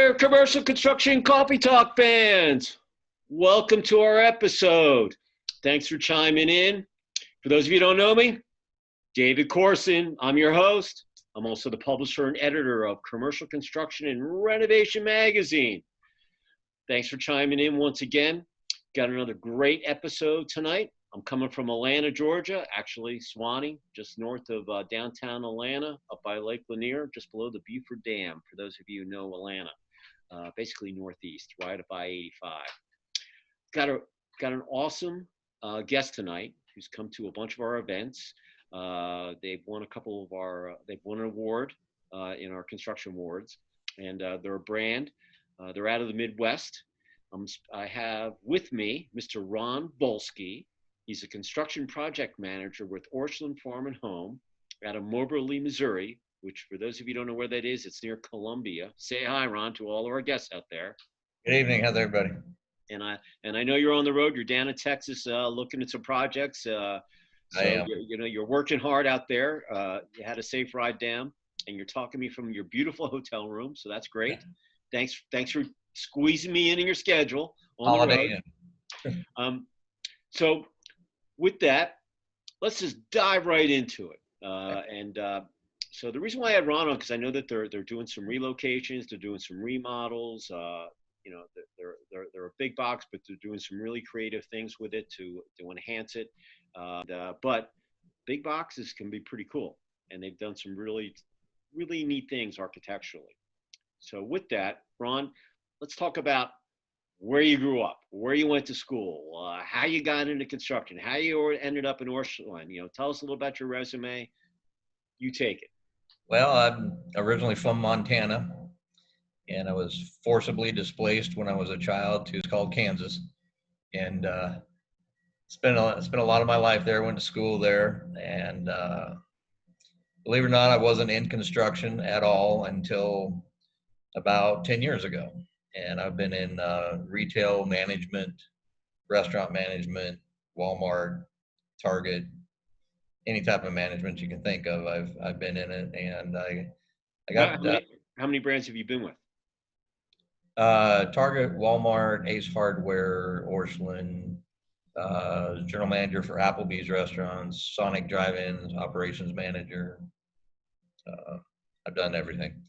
there, commercial construction coffee talk fans. Welcome to our episode. Thanks for chiming in. For those of you who don't know me, David Corson, I'm your host. I'm also the publisher and editor of Commercial Construction and Renovation magazine. Thanks for chiming in once again. Got another great episode tonight. I'm coming from Atlanta, Georgia, actually Swanee, just north of downtown Atlanta, up by Lake Lanier, just below the Beaufort Dam, for those of you who know Atlanta, basically northeast, right up I-85. Got an awesome guest tonight who's come to a bunch of our events. They've won they've won an award in our construction awards, and they're a brand. They're out of the Midwest. I have with me Mr. Ron Volske. He's a construction project manager with Orscheln Farm and Home out of Moberly, Missouri, which for those of you who don't know where that is, it's near Columbia. Say hi, Ron, to all of our guests out there. Good evening. How's everybody? And I know you're on the road. You're down in Texas looking at some projects. I am. You're working hard out there. You had a safe ride down, and you're talking to me from your beautiful hotel room, so that's great. Thanks for squeezing me in your schedule on Holiday the road. So with that, let's just dive right into it. So the reason why I had Ron on, because I know that they're doing some relocations, they're doing some remodels. They're a big box, but they're doing some really creative things with it to enhance it. But big boxes can be pretty cool, and they've done some really, really neat things architecturally. So with that, Ron, let's talk about where you grew up, where you went to school, how you got into construction, how you ended up in Orscheln. Tell us a little about your resume. You take it. Well, I'm originally from Montana, and I was forcibly displaced when I was a child to called Kansas, and spent a lot of my life there. Went to school there, and believe it or not, I wasn't in construction at all until about 10 years ago. And I've been in retail management, restaurant management, Walmart, Target, any type of management you can think of. I've been in it, and I got. How many brands have you been with? Target, Walmart, Ace Hardware, Orscheln, general manager for Applebee's restaurants, Sonic Drive-ins, operations manager. I've done everything.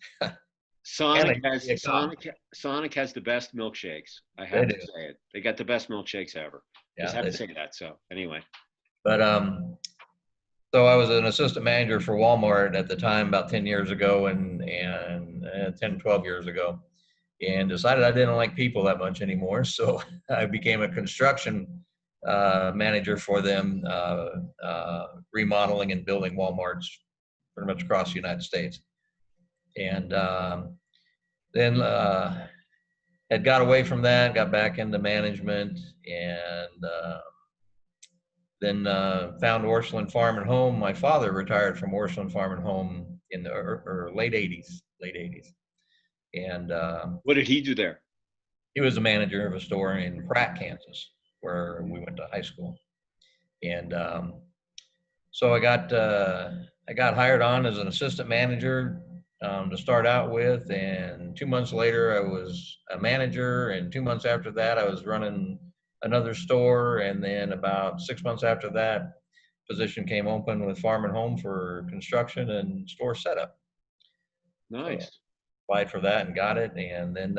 Sonic has the best milkshakes. I have to say it. They got the best milkshakes ever. Just have to say that. So anyway. But so I was an assistant manager for Walmart at the time, about 10 years ago, and 10, 12 years ago, and decided I didn't like people that much anymore. So I became a construction manager for them, remodeling and building Walmarts pretty much across the United States. And then had got away from that, got back into management, and then found Orscheln Farm and Home. My father retired from Orscheln Farm and Home in the late 80s. And what did he do there? He was a manager of a store in Pratt, Kansas, where we went to high school. And so I got hired on as an assistant manager to start out with, and 2 months later I was a manager, and 2 months after that I was running another store, and then about 6 months after that, position came open with Farm and Home for construction and store setup. Nice. So applied for that and got it, and then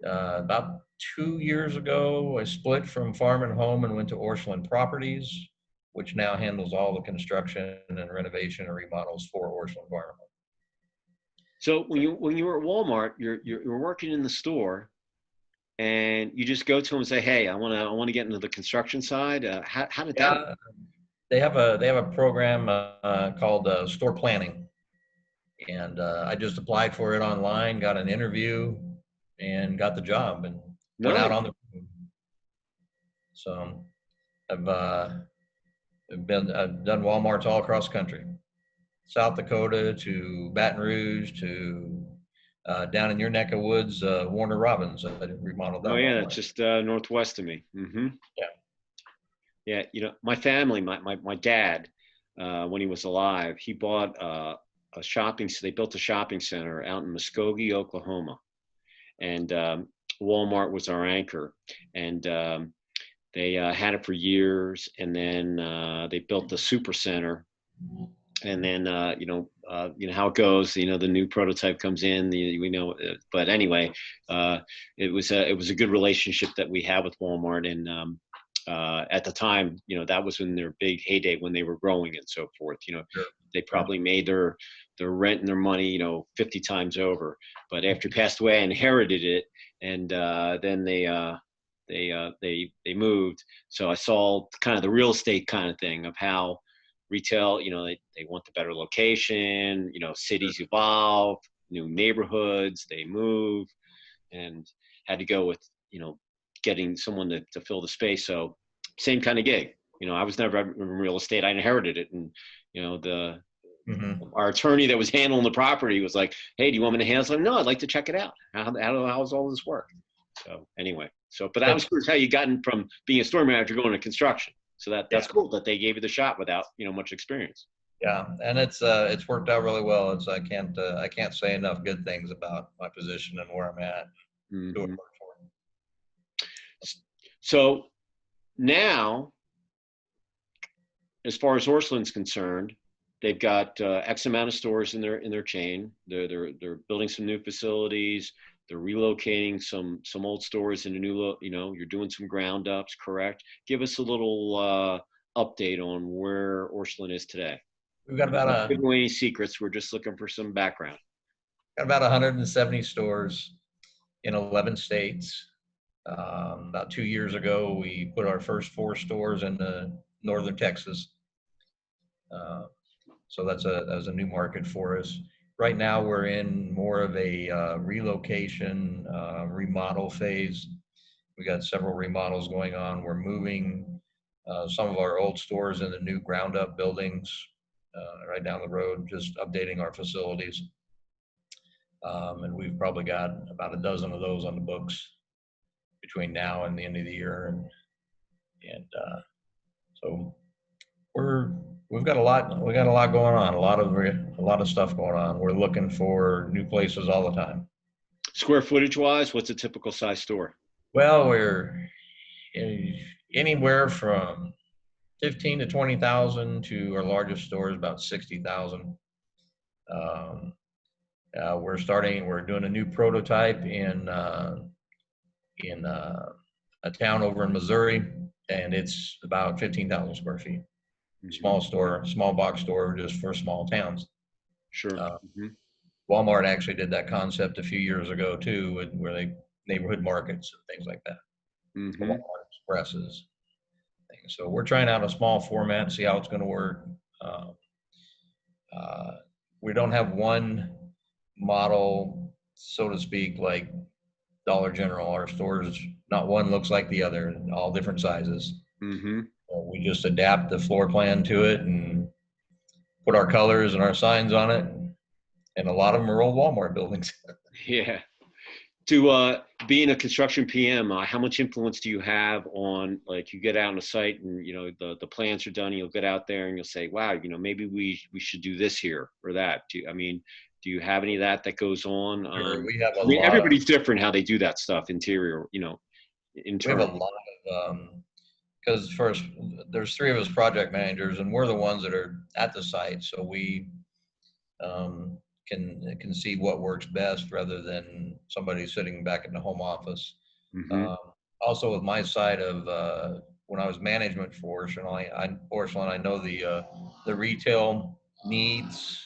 about 2 years ago I split from Farm and Home and went to Orscheln Properties, which now handles all the construction and renovation and remodels for Orscheln Farm and Home. So when you were at Walmart, you're working in the store, and you just go to them and say, "Hey, I want to get into the construction side." How did that work? They have a program called store planning, and I just applied for it online, got an interview, and got the job, and went out on the road. So I've done Walmarts all across the country. South Dakota to Baton Rouge to down in your neck of woods, Warner Robins. I remodeled that. Oh yeah, it's just northwest of me. Mm-hmm. Yeah. My family, my dad, when he was alive, he bought they built a shopping center out in Muskogee, Oklahoma. and Walmart was our anchor, and they had it for years, and then they built the super center, and then you know how it goes. You know, the new prototype comes in. We know, but anyway, it was a good relationship that we had with Walmart, and at the time, you know, that was in their big heyday when they were growing and so forth. You know, Sure. they probably made their rent and their money, you know, 50 times over. But after he passed away, I inherited it, and then they moved. So I saw kind of the real estate kind of thing of how retail, you know, they want the better location, you know, cities evolve, new neighborhoods, they move, and had to go with, you know, getting someone to fill the space. So same kind of gig. You know, I was never in real estate. I inherited it. And, you know, our attorney that was handling the property was like, hey, do you want me to handle something? No, I'd like to check it out. How does all this work? So anyway, but that was how you gotten from being a store manager going to construction. So that's cool that they gave you the shot without, you know, much experience. Yeah, and it's worked out really well. I can't say enough good things about my position and where I'm at. Mm-hmm. So now, as far as Orscheln's concerned, they've got X amount of stores in their chain. They're building some new facilities. They're relocating some old stores into new. You know, you're doing some ground ups, correct? Give us a little update on where Orscheln is today. We've got Not giving away any secrets. We're just looking for some background. Got about 170 stores in 11 states. About 2 years ago, we put our first 4 stores in northern Texas. So that was a new market for us. Right now, we're in more of a relocation, remodel phase. We got several remodels going on. We're moving some of our old stores into new ground up buildings right down the road, just updating our facilities. And we've probably got about a dozen of those on the books between now and the end of the year. And so we've got a lot going on, a lot of stuff going on. We're looking for new places all the time. Square footage wise, what's a typical size store? Well, we're anywhere from 15 to 20,000 to our largest store is about 60,000. We're doing a new prototype in a town over in Missouri, and it's about 15,000 square feet. Small store, small box store, just for small towns. Sure. Walmart actually did that concept a few years ago too, where they neighborhood markets and things like that. Walmart Expresses. Things. So we're trying out a small format, see how it's going to work. We don't have one model, so to speak, like Dollar General. Our stores, not one looks like the other, all different sizes. We just adapt the floor plan to it and put our colors and our signs on it. And a lot of them are old Walmart buildings. Yeah. To being a construction PM, how much influence do you have on, like, you get out on a site and, you know, the plans are done, and you'll get out there and you'll say, wow, you know, maybe we should do this here or that. Do you have any of that goes on? Sure, we have everybody's different how they do that stuff, interior, you know, internal. We have a lot of, because first, there's 3 of us project managers, and we're the ones that are at the site, so we can see what works best rather than somebody sitting back in the home office. Also, with my side of when I was management for Orscheln, I know the retail needs,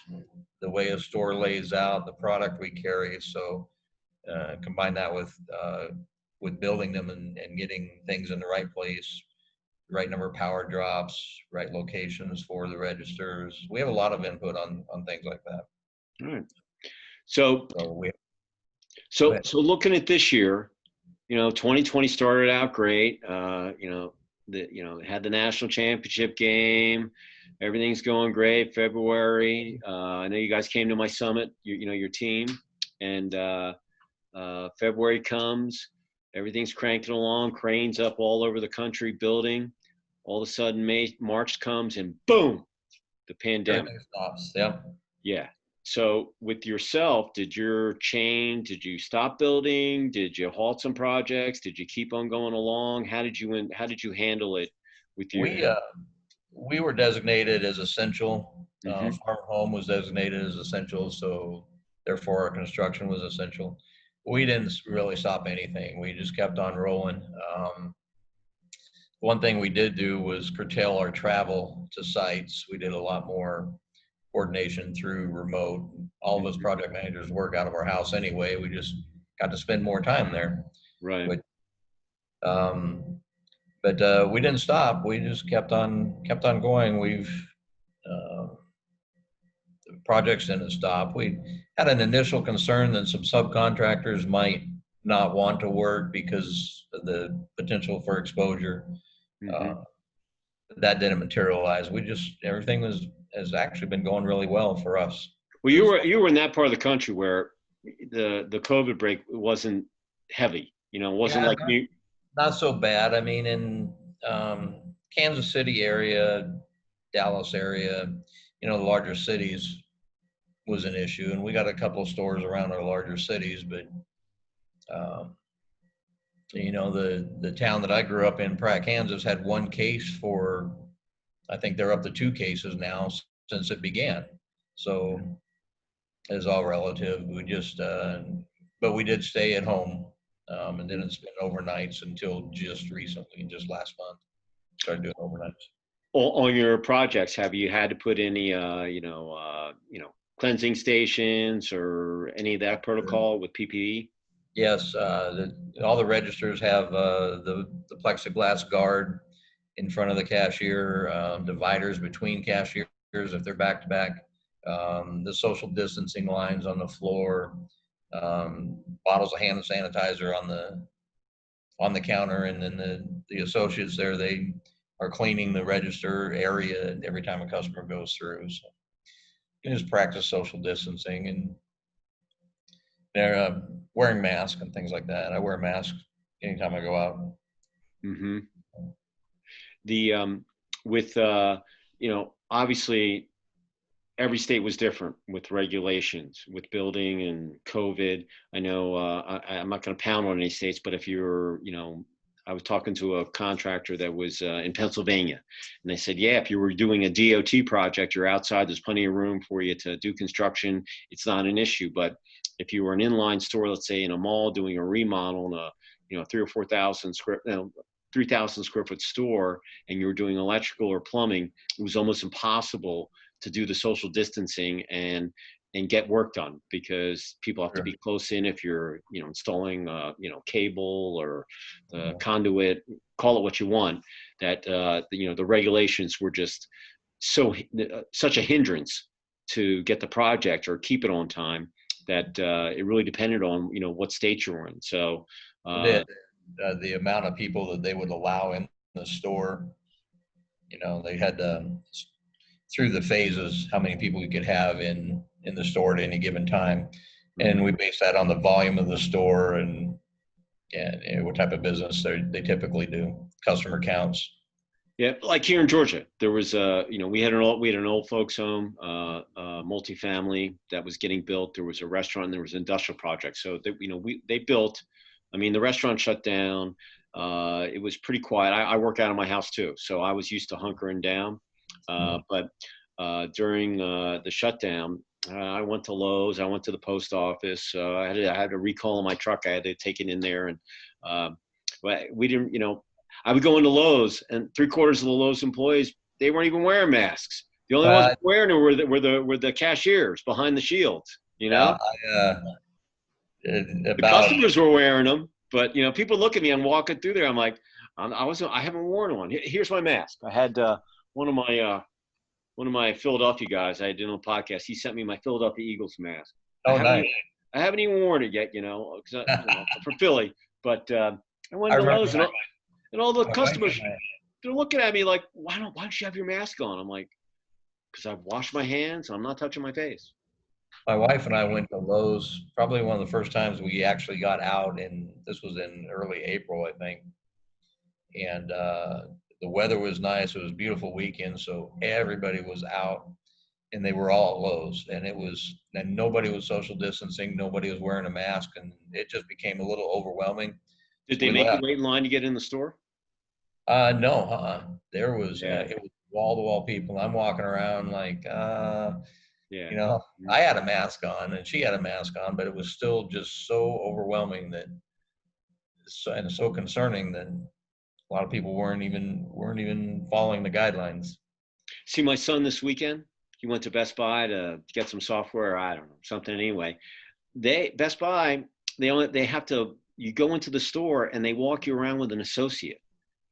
the way a store lays out, the product we carry. So combine that with building them and getting things in the right place, right number of power drops, right locations for the registers. We have a lot of input on things like that. All right. So looking at this year, you know, 2020 started out great. You know, had the national championship game. Everything's going great. February. I know you guys came to my summit. Your team, and February comes. Everything's cranking along. Cranes up all over the country building. All of a sudden, March comes, and boom, the pandemic stops. Yeah. Yeah. So with yourself, did you stop building? Did you halt some projects? Did you keep on going along? How did you handle it with your? We we were designated as essential. Hmm. Farm home was designated as essential, so therefore our construction was essential. We didn't really stop anything. We just kept on rolling. One thing we did do was curtail our travel to sites. We did a lot more coordination through remote. All of us Hmm. project managers work out of our house anyway. We just got to spend more time there. Right. But um, we didn't stop. We just kept on going. Uh, Projects didn't stop. We had an initial concern that some subcontractors might not want to work because of the potential for exposure. Uh, Hmm. that didn't materialize. Everything has actually been going really well for us. Well, This, you were in that part of the country where the COVID break wasn't heavy. It wasn't yeah, like New. not so bad. I mean, in Kansas City area, Dallas area, the larger cities was an issue, and we got a couple of stores around our larger cities, but um, the town that I grew up in, Pratt, Kansas, had one case for, I think they're up to two cases now since it began. So it's all relative. But we did stay at home and didn't spend overnights until just recently, just last month, started doing overnights. On your projects, have you had to put any, cleansing stations or any of that protocol with PPE? Yes, all the registers have the plexiglass guard in front of the cashier, dividers between cashiers if they're back to back, the social distancing lines on the floor, bottles of hand sanitizer on the counter, and then the associates there, they are cleaning the register area every time a customer goes through. So you just practice social distancing, and they're wearing masks and things like that. I wear a mask anytime I go out. Hmm. The with obviously every state was different with regulations with building and COVID. I know I'm not going to pound on any states, but if you're, I was talking to a contractor that was in Pennsylvania, and they said, yeah, if you were doing a DOT project, you're outside. There's plenty of room for you to do construction. It's not an issue. But if you were an inline store, let's say in a mall doing a remodel in a 3,000 square foot store, and you were doing electrical or plumbing, it was almost impossible to do the social distancing and get work done because people have to Sure. be close in if you're installing cable or the conduit, call it what you want. That the regulations were just such a hindrance to get the project or keep it on time that it really depended on what state you're in. So uh, The amount of people that they would allow in the store, they had through the phases how many people we could have in the store at any given time, and we base that on the volume of the store and what type of business they typically do, customer counts. Yeah, like here in Georgia, there was we had an old folks home, multifamily that was getting built. There was a restaurant, and there was an industrial project. So they built. I mean, the restaurant shut down. It was pretty quiet. I work out of my house too, so I was used to hunkering down. But during the shutdown, I went to Lowe's. I went to the post office. I had a recall on my truck. I had to take it in there, and but we didn't. I would go into Lowe's, and three-quarters of the Lowe's employees, they weren't even wearing masks. The only ones Uh, wearing it were the cashiers behind the shields. yeah, The about customers were wearing them, but people look at me. I'm walking through there. I'm like, I haven't worn one. Here's my mask. I had one of my Philadelphia guys. I did on a podcast. He sent me my Philadelphia Eagles mask. I oh haven't nice. even, I haven't even worn it yet, for Philly. But I I went to remember Lowe's, and all the my wife customers, and I, they're looking at me like, why don't you have your mask on? I'm like, because I've washed my hands. I'm not touching my face. my wife and I went to Lowe's probably one of the first times we actually got out, and this was in early April, I think. And the weather was nice. It was a beautiful weekend, so everybody was out. and they were all at Lowe's, and nobody was social distancing, nobody was wearing a mask, and it just became a little overwhelming. Did So they we make you left. wait in line to get in the store? No, there was, Yeah, it was wall to wall people. I'm walking around like, yeah. I had a mask on and she had a mask on, but it was still just so overwhelming and so concerning that a lot of people weren't even following the guidelines. See my son this weekend. He went to Best Buy to get some software. I don't know, something anyway. Best Buy, they have to, you go into the store and they walk you around with an associate.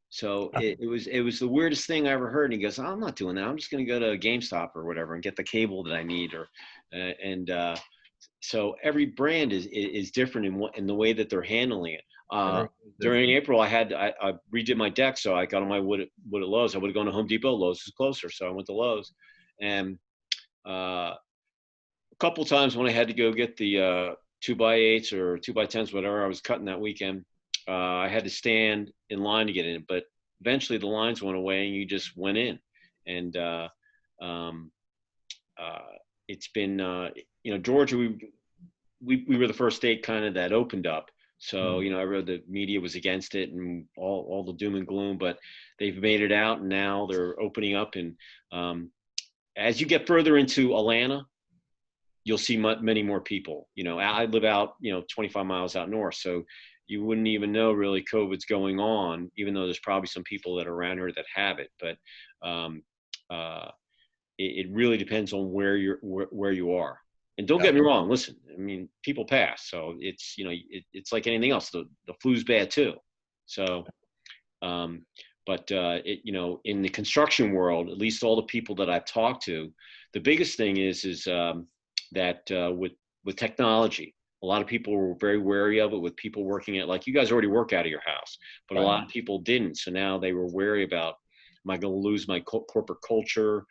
So it was the weirdest thing I ever heard. And he goes, I'm not doing that. I'm just going to go to GameStop or whatever and get the cable that I need. And so every brand is different in the way that they're handling it. During April, I redid my deck, so I got on my wood at Lowe's. I would have gone to Home Depot. Lowe's is closer, so I went to Lowe's. And a couple times when I had to go get the 2x8s or 2x10s, whatever I was cutting that weekend, I had to stand in line to get in. But eventually, the lines went away, and you just went in. And um, it's been, Georgia. We were the first state kind of that opened up. So, I read the media was against it and all the doom and gloom, but they've made it out and now they're opening up. And as you get further into Atlanta, you'll see many more people. I live out, 25 miles out north. So you wouldn't even know really COVID's going on, even though there's probably some people that are around here that have it. But it really depends on where you are. And don't get me wrong, listen, I mean, people pass. So it's, it's like anything else. The flu's bad too. So, but in the construction world, at least all the people that I've talked to, the biggest thing is that with technology, a lot of people were very wary of it with people working at, like you guys already work out of your house, but a lot of people didn't. So now they were wary about, am I going to lose my corporate culture?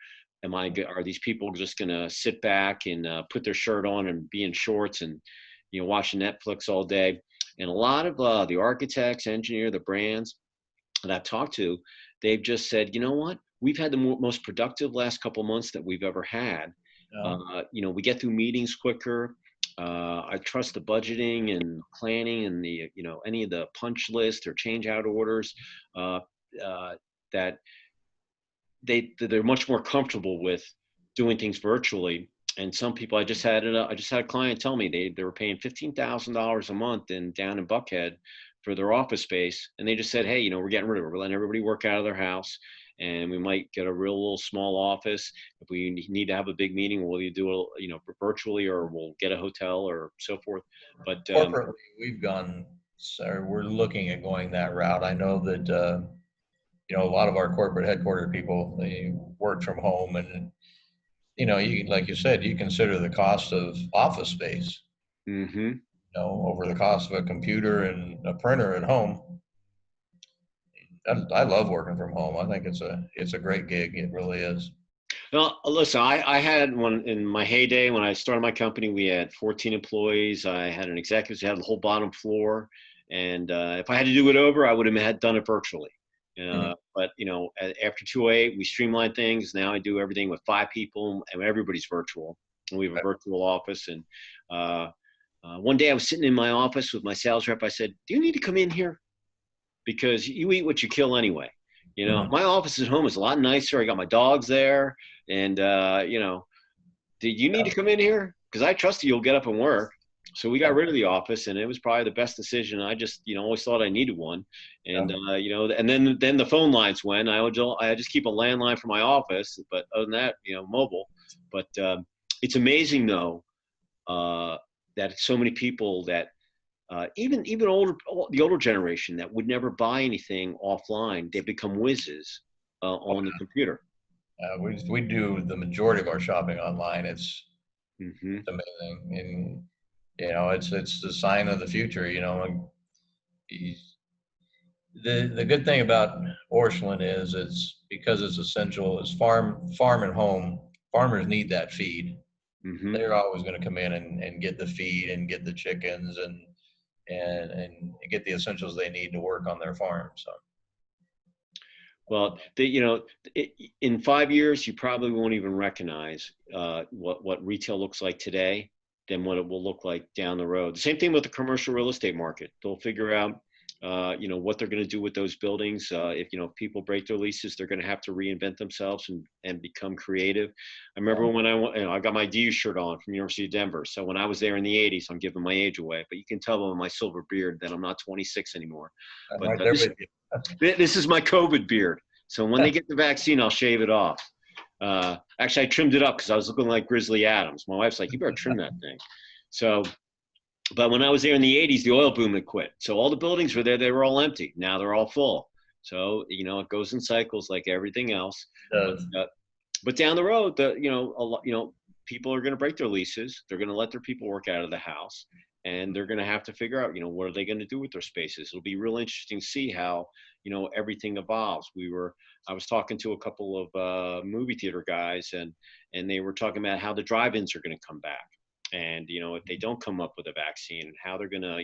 Are these people just going to sit back and put their shirt on and be in shorts and, watching Netflix all day? And a lot of the architects, engineers, the brands that I've talked to, they've just said, you know what? We've had the most productive last couple of months that we've ever had. We get through meetings quicker. I trust the budgeting and planning and the, any of the punch list or change out orders that they're much more comfortable with doing things virtually. And some people, I just had a client tell me they were paying $15,000 a month down in Buckhead for their office space, and they just said, hey, we're getting rid of it. We're letting everybody work out of their house, and we might get a real little small office. If we need to have a big meeting, we'll either do it, virtually, or we'll get a hotel or so forth. But corporately, we're looking at going that route. I know that a lot of our corporate headquarters people, they work from home, and like you said, you consider the cost of office space, over the cost of a computer and a printer at home. I love working from home. I think it's a great gig. It really is. Well, listen, I had one in my heyday when I started my company. We had 14 employees. I had an executive who had the whole bottom floor. And if I had to do it over, I would have done it virtually. But, after 208, we streamlined things. Now I do everything with 5 people and everybody's virtual. And we have a virtual office. And one day I was sitting in my office with my sales rep. I said, do you need to come in here? Because you eat what you kill anyway. My office at home is a lot nicer. I got my dogs there. And, did you need to come in here? Because I trust you'll get up and work. So we got rid of the office, and it was probably the best decision. I just, always thought I needed one. And, and then the phone lines went. I just keep a landline for my office, but other than that, mobile. But it's amazing, though, that so many people that even the older generation that would never buy anything offline, they become whizzes on the computer. We do the majority of our shopping online. It's amazing, and it's the sign of the future. The good thing about Orscheln is it's because it's essential. It's farm and home. Farmers need that feed. They're always going to come in and get the feed and get the chickens and get the essentials they need to work on their farm. So Well, in 5 years, you probably won't even recognize what retail looks like today than what it will look like down the road. The same thing with the commercial real estate market. They'll figure out, what they're going to do with those buildings. If people break their leases, they're going to have to reinvent themselves and become creative. I remember when I got my DU shirt on from University of Denver. So when I was there in the 80s, I'm giving my age away, but you can tell by my silver beard that I'm not 26 anymore. I'm But right there with you. this is my COVID beard. So when they get the vaccine, I'll shave it off. Actually, I trimmed it up because I was looking like Grizzly Adams. My wife's like, you better trim that thing. So, but when I was there in the 80s, the oil boom had quit. So all the buildings were there. They were all empty. Now they're all full. So, it goes in cycles like everything else. But down the road, people are going to break their leases. They're going to let their people work out of the house. And they're going to have to figure out, what are they going to do with their spaces? It'll be real interesting to see how, everything evolves. I was talking to a couple of movie theater guys, and they were talking about how the drive-ins are going to come back. And, if they don't come up with a vaccine, how they're going to,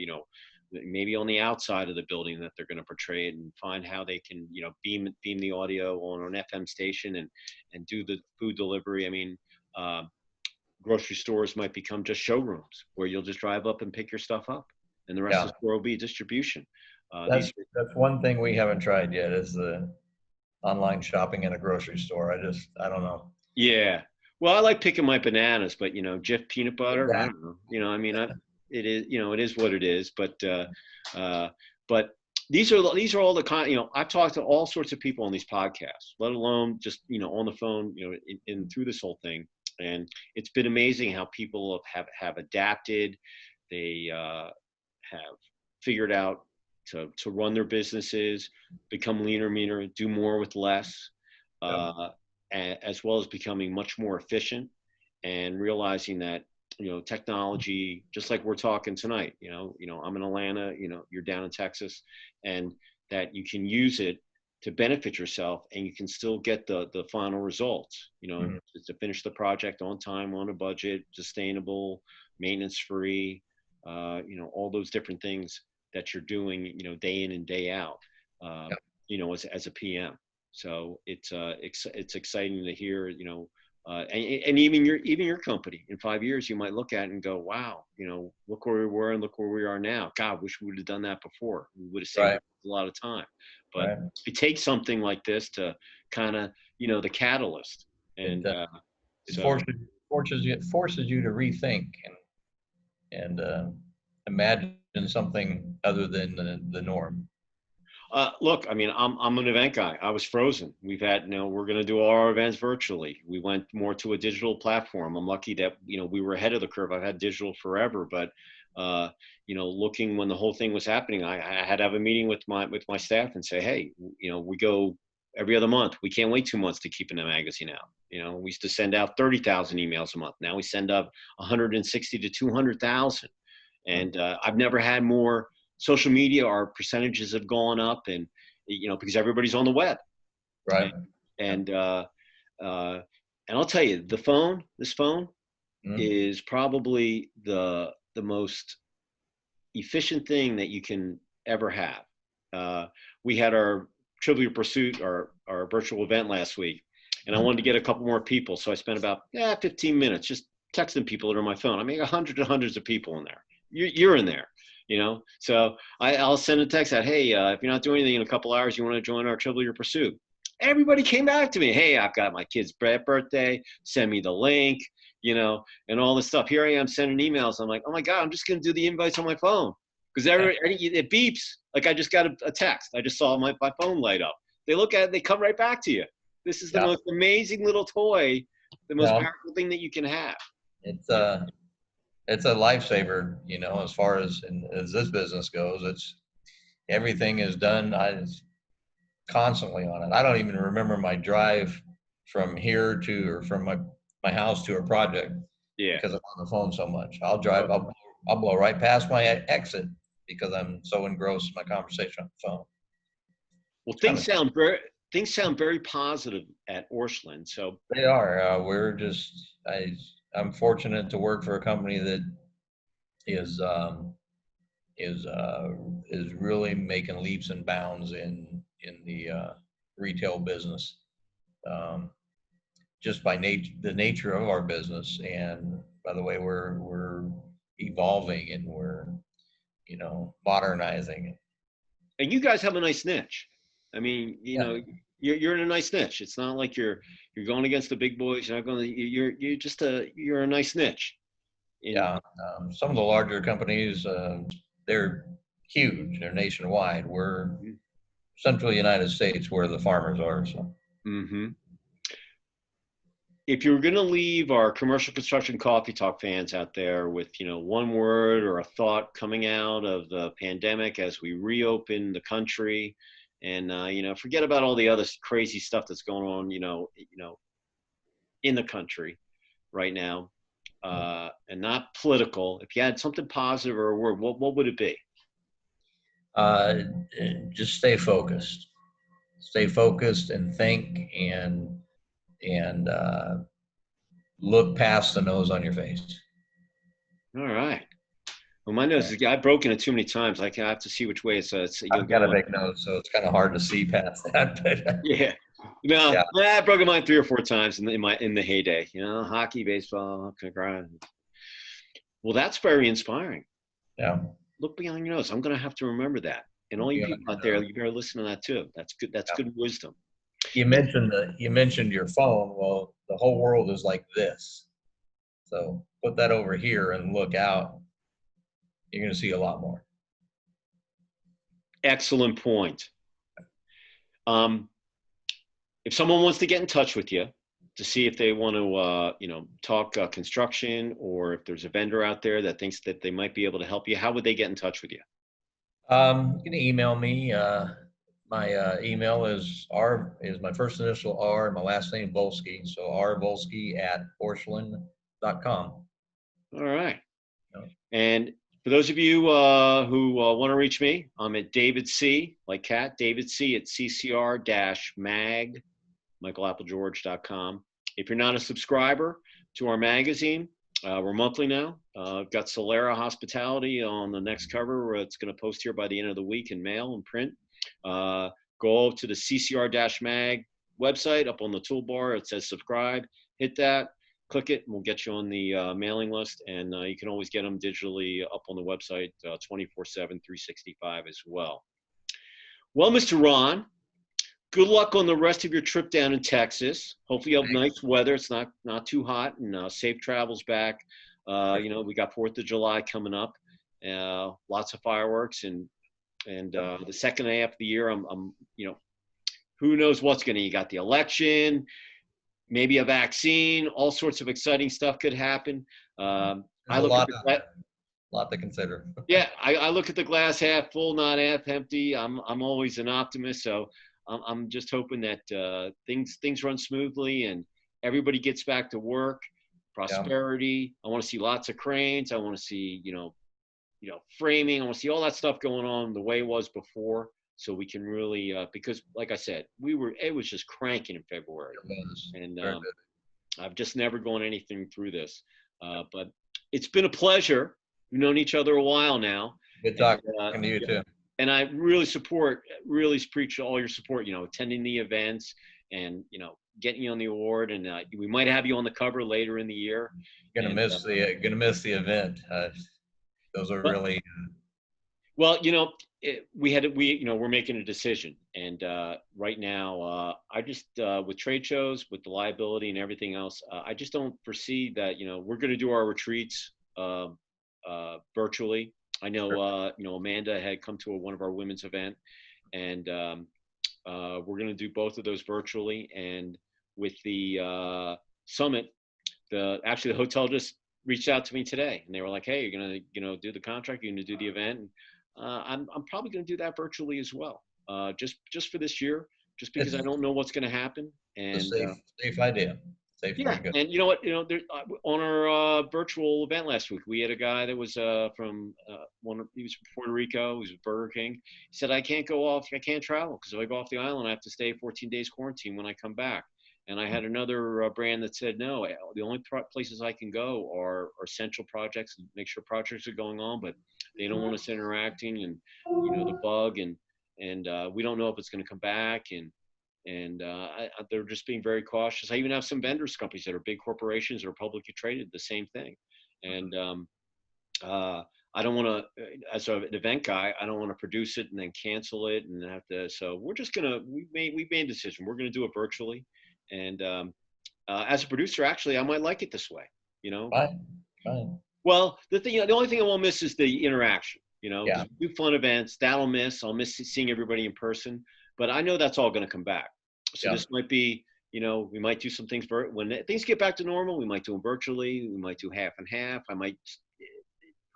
maybe on the outside of the building that they're going to portray it and find how they can, beam the audio on an FM station and do the food delivery. I mean, grocery stores might become just showrooms where you'll just drive up and pick your stuff up, and the rest of the store will be distribution. That's one thing we haven't tried yet is the online shopping in a grocery store. I don't know. Yeah. Well, I like picking my bananas, but Jif peanut butter, exactly. I don't know. I mean, it is, it is what it is. But these are all the kind. I've talked to all sorts of people on these podcasts, let alone just on the phone, in through this whole thing. And it's been amazing how people have adapted. They have figured out to run their businesses, become leaner, meaner, do more with less, as well as becoming much more efficient and realizing that, technology, just like we're talking tonight, I'm in Atlanta, you're down in Texas, and that you can use it to benefit yourself and you can still get the final results, to finish the project on time, on a budget, sustainable, maintenance free, all those different things that you're doing, day in and day out, as a PM. So it's exciting to hear, and even your company in 5 years, you might look at it and go, wow, look where we were and look where we are now. God, wish we would have done that before. We would have saved a lot of time. But it takes something like this to kind of, the catalyst. And it forces you to rethink and imagine something other than the norm. Look, I mean, I'm an event guy. I was frozen. We've had, we're going to do all our events virtually. We went more to a digital platform. I'm lucky that, we were ahead of the curve. I've had digital forever, but, looking when the whole thing was happening, I had to have a meeting with my staff and say, hey, we go every other month. We can't wait 2 months to keep in the magazine out. We used to send out 30,000 emails a month. Now we send up 160 to 200,000. And I've never had more social media. Our percentages have gone up, and because everybody's on the web, right? And I'll tell you, this phone is probably the most efficient thing that you can ever have. We had our Trivial Pursuit, our virtual event last week, and I wanted to get a couple more people, so I spent about 15 minutes just texting people that are on my phone. I mean, hundreds of people in there. You're in there. So I'll send a text out, hey, if you're not doing anything in a couple hours, you want to join our Trivial Pursuit. Everybody came back to me. Hey, I've got my kid's birthday. Send me the link, and all this stuff. Here I am sending emails. I'm like, oh my God, I'm just going to do the invites on my phone because it beeps. Like I just got a text. I just saw my phone light up. They look at it, they come right back to you. This is the most amazing little toy, the most powerful thing that you can have. It's a lifesaver, as far as this business goes. It's everything is done. Constantly on it. I don't even remember my drive from here to or from my house to a project because I'm on the phone so much. I'll blow right past my exit because I'm so engrossed in my conversation on the phone. Well, things sound very positive at Orscheln. So they are. I'm fortunate to work for a company that is really making leaps and bounds in the retail business, just by the nature of our business. And by the way, we're evolving and we're, modernizing. And you guys have a nice niche. I mean, you're in a nice niche. It's not like you're going against the big boys. You're not going. You're a nice niche. Yeah, some of the larger companies, they're huge. They're nationwide. We're central United States, where the farmers are. So. Mm-hmm. If you were going to leave our commercial construction coffee talk fans out there with, one word or a thought coming out of the pandemic as we reopen the country, and forget about all the other crazy stuff that's going on, in the country right now, and not political. If you had something positive or a word, what would it be? Just stay focused. Stay focused and think and look past the nose on your face. All right. Well, my nose I've broken it too many times. I have to see which way it's I've got a big nose, so it's kind of hard to see past that. But yeah. No, yeah. I've broken mine 3 or 4 times in the heyday. Hockey, baseball, well, that's very inspiring. Yeah. Look beyond your nose. I'm going to have to remember that. And all you people out there, you better listen to that too. That's good. That's good wisdom. You mentioned your phone. Well, the whole world is like this. So put that over here and look out. You're going to see a lot more. Excellent point. If someone wants to get in touch with you to see if they want to, talk construction, or if there's a vendor out there that thinks that they might be able to help you, how would they get in touch with you? You can email me. My email is my first initial R and my last name Volske. So rvolske@orscheln.com. All right. Yeah. And for those of you who want to reach me, I'm at David C, like cat, David C at CCR-mag, michaelapplegeorge.com. If you're not a subscriber to our magazine, we're monthly now. I've got Solera Hospitality on the next cover. It's going to post here by the end of the week in mail and print. Go to the CCR-mag website. Up on the toolbar, it says subscribe. Hit that, click it, and we'll get you on the mailing list. And you can always get them digitally up on the website 24/7, 365 as well. Well, Mr. Ron, good luck on the rest of your trip down in Texas. Hopefully you have nice weather. It's not too hot, and safe travels back. We got 4th of July coming up. Lots of fireworks, and the second half of the year, I'm who knows what's you got the election, maybe a vaccine, all sorts of exciting stuff could happen. I look at a lot to consider. Yeah, I look at the glass half full, not half empty. I'm always an optimist, so I'm just hoping that things run smoothly and everybody gets back to work, prosperity. I want to see lots of cranes. I want to see framing. I want to see all that stuff going on the way it was before, so we can really because, like I said, it was just cranking in February, and I've just never gone anything through this, but it's been a pleasure. We've known each other a while now. Good talking to you too. And I really appreciate all your support, attending the events and, getting you on the award. And we might have you on the cover later in the year. Gonna miss the event. Those are really. Well, we're making a decision. And right now, I just, with trade shows, with the liability and everything else, I just don't foresee that, we're going to do our retreats virtually. I know, Amanda had come to one of our women's event, and we're going to do both of those virtually. And with the summit, the hotel just reached out to me today, and they were like, "Hey, you're going to, do the contract, you're going to do the event." And, I'm probably going to do that virtually as well, just for this year, just because I don't know what's going to happen. And safe idea. Yeah, and you know what? On our virtual event last week, we had a guy that was from he was from Puerto Rico. He was with Burger King. He said, "I can't travel because if I go off the island, I have to stay 14 days quarantine when I come back." And I had another brand that said, "No, the only places I can go are essential projects, and make sure projects are going on, but they don't want us interacting, and the bug, and we don't know if it's going to come back." And and they're just being very cautious. I even have some vendors companies that are big corporations that are publicly traded, the same thing. And I don't want to, as an event guy, I don't want to produce it and then cancel it and have to. So we're just we made a decision. We're gonna do it virtually, and as a producer, actually, I might like it this way. Fine. Well, the only thing I won't miss is the interaction. Yeah. 'Cause we do fun events. That'll miss. I'll miss seeing everybody in person, but I know that's all going to come back. So Yeah. this might be, we might do some things when things get back to normal. We might do them virtually. We might do half and half.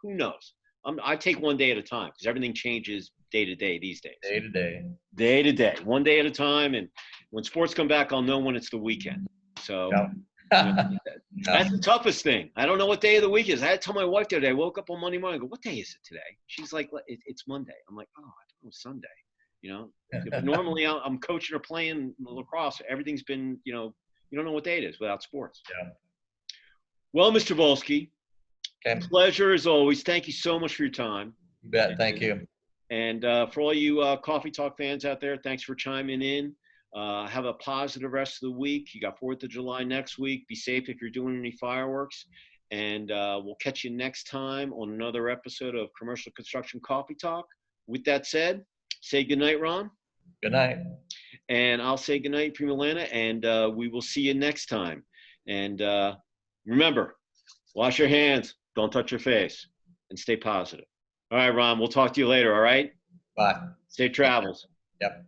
Who knows? I take one day at a time because everything changes day to day these days. Day to day. Day to day, one day at a time. And when sports come back, I'll know when it's the weekend. So. Yeah. That's the toughest thing. I don't know what day of the week is. I had to tell my wife the other day. I woke up on Monday morning. I go, what day is it today? She's like, it's Monday. I'm like, oh, I thought it was Sunday. But normally I'm coaching or playing lacrosse. Everything's been, you don't know what day it is without sports. Yeah. Well, Mr. Volske, Okay. pleasure as always. Thank you so much for your time. You bet. Thank you. And for all you Coffee Talk fans out there, thanks for chiming in. Have a positive rest of the week. You got 4th of July next week. Be safe if you're doing any fireworks. And we'll catch you next time on another episode of Commercial Construction Coffee Talk. With that said, say goodnight, Ron. Good night. And I'll say goodnight, Prima Lana, and we will see you next time. And remember, wash your hands, don't touch your face, and stay positive. All right, Ron, we'll talk to you later, all right? Bye. Safe travels. Yep.